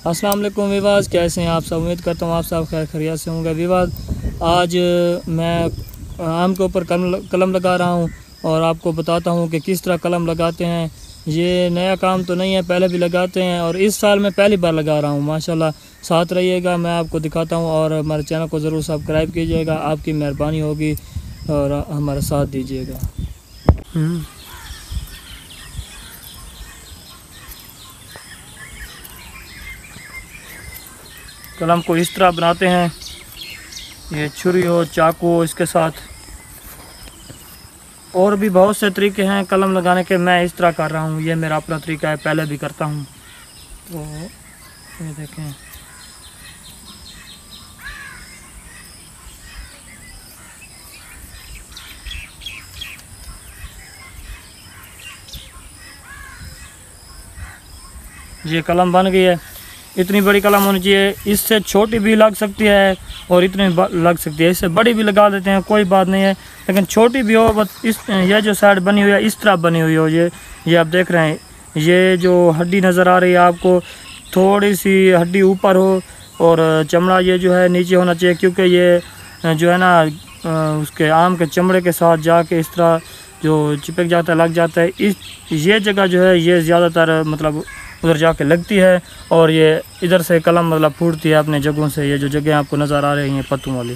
अस्सलाम वालेकुम विवाद, कैसे हैं आप सब। उम्मीद करता हूँ आप सब खैर खैरियत से होंगे। विवाद, आज मैं आम के ऊपर कलम लगा रहा हूँ और आपको बताता हूँ कि किस तरह कलम लगाते हैं। ये नया काम तो नहीं है, पहले भी लगाते हैं और इस साल मैं पहली बार लगा रहा हूँ। माशाल्लाह, साथ रहिएगा, मैं आपको दिखाता हूँ और हमारे चैनल को ज़रूर सब्सक्राइब कीजिएगा, आपकी मेहरबानी होगी और हमारा साथ दीजिएगा। कलम को इस तरह बनाते हैं, ये छुरी हो, चाकू हो, इसके साथ और भी बहुत से तरीके हैं कलम लगाने के। मैं इस तरह कर रहा हूँ, ये मेरा अपना तरीका है, पहले भी करता हूँ। तो ये देखें, ये कलम बन गई है। इतनी बड़ी कलम होनी चाहिए, इससे छोटी भी लग सकती है और इतनी लग सकती है, इससे बड़ी भी लगा देते हैं, कोई बात नहीं है, लेकिन छोटी भी हो। बस इस ये जो साइड बनी हुई है इस तरह बनी हुई हो, ये आप देख रहे हैं, ये जो हड्डी नज़र आ रही है आपको, थोड़ी सी हड्डी ऊपर हो और चमड़ा ये जो है नीचे होना चाहिए, क्योंकि ये जो है ना उसके आम के चमड़े के साथ जाके इस तरह जो चिपक जाता है, लग जाता है। ये जगह जो है ये ज़्यादातर मतलब उधर जाके लगती है और ये इधर से कलम मतलब फूटती है अपने जगहों से। ये जो जगह आपको नज़र आ रही हैं पत्तों वाली,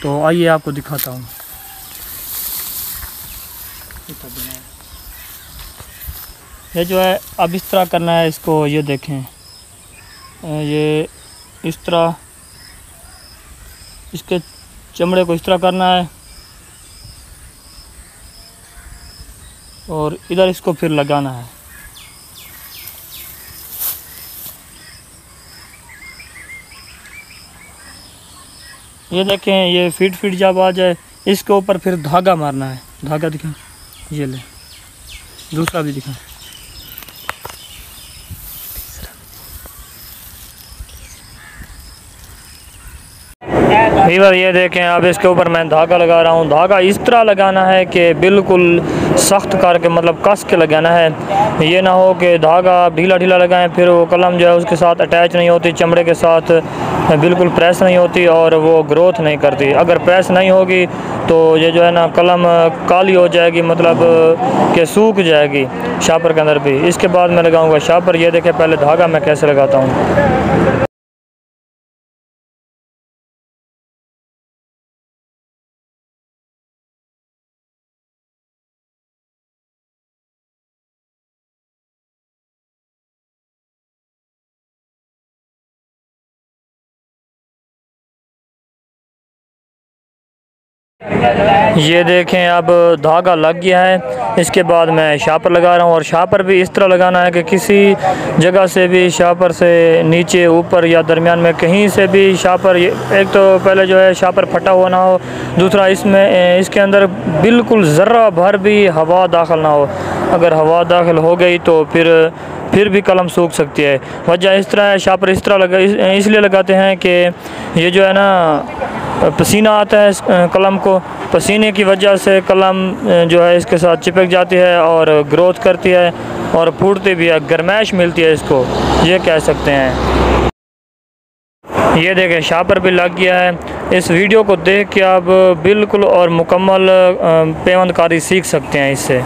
तो आइए आपको दिखाता हूँ। ये जो है अब इस तरह करना है इसको, ये देखें, ये इस तरह इसके चमड़े को इस तरह करना है और इधर इसको फिर लगाना है। ये देखें, ये फिट जब आ जाए इसके ऊपर फिर धागा मारना है। धागा दिखाएं, ये ले, दूसरा भी दिखाएं। वीवर, ये देखें, अब इसके ऊपर मैं धागा लगा रहा हूँ। धागा इस तरह लगाना है कि बिल्कुल सख्त करके मतलब कस के लगाना है। ये ना हो कि धागा ढीला ढीला लगाएं, फिर वो कलम जो है उसके साथ अटैच नहीं होती, चमड़े के साथ बिल्कुल प्रेस नहीं होती और वो ग्रोथ नहीं करती। अगर प्रेस नहीं होगी तो ये जो है ना कलम काली हो जाएगी, मतलब कि सूख जाएगी शापर के अंदर भी। इसके बाद मैं लगाऊँगा शापर। ये देखें पहले धागा मैं कैसे लगाता हूँ। ये देखें, अब धागा लग गया है। इसके बाद मैं शापर लगा रहा हूँ और शापर भी इस तरह लगाना है कि किसी जगह से भी शापर से नीचे, ऊपर या दरमियान में कहीं से भी शापर, एक तो पहले जो है शापर फटा हुआ ना हो, दूसरा इसमें इसके अंदर बिल्कुल ज़र्रा भर भी हवा दाखिल ना हो। अगर हवा दाखिल हो गई तो फिर भी कलम सूख सकती है। वजह इस तरह है, शापर इस तरह इसलिए लगाते हैं कि ये जो है ना पसीना आता है कलम को, पसीने की वजह से कलम जो है इसके साथ चिपक जाती है और ग्रोथ करती है और फूटती भी है, गर्माइश मिलती है इसको, ये कह सकते हैं। ये देखें, शापर भी लग गया है। इस वीडियो को देख के आप बिल्कुल और मुकम्मल पेवंदकारी सीख सकते हैं इससे।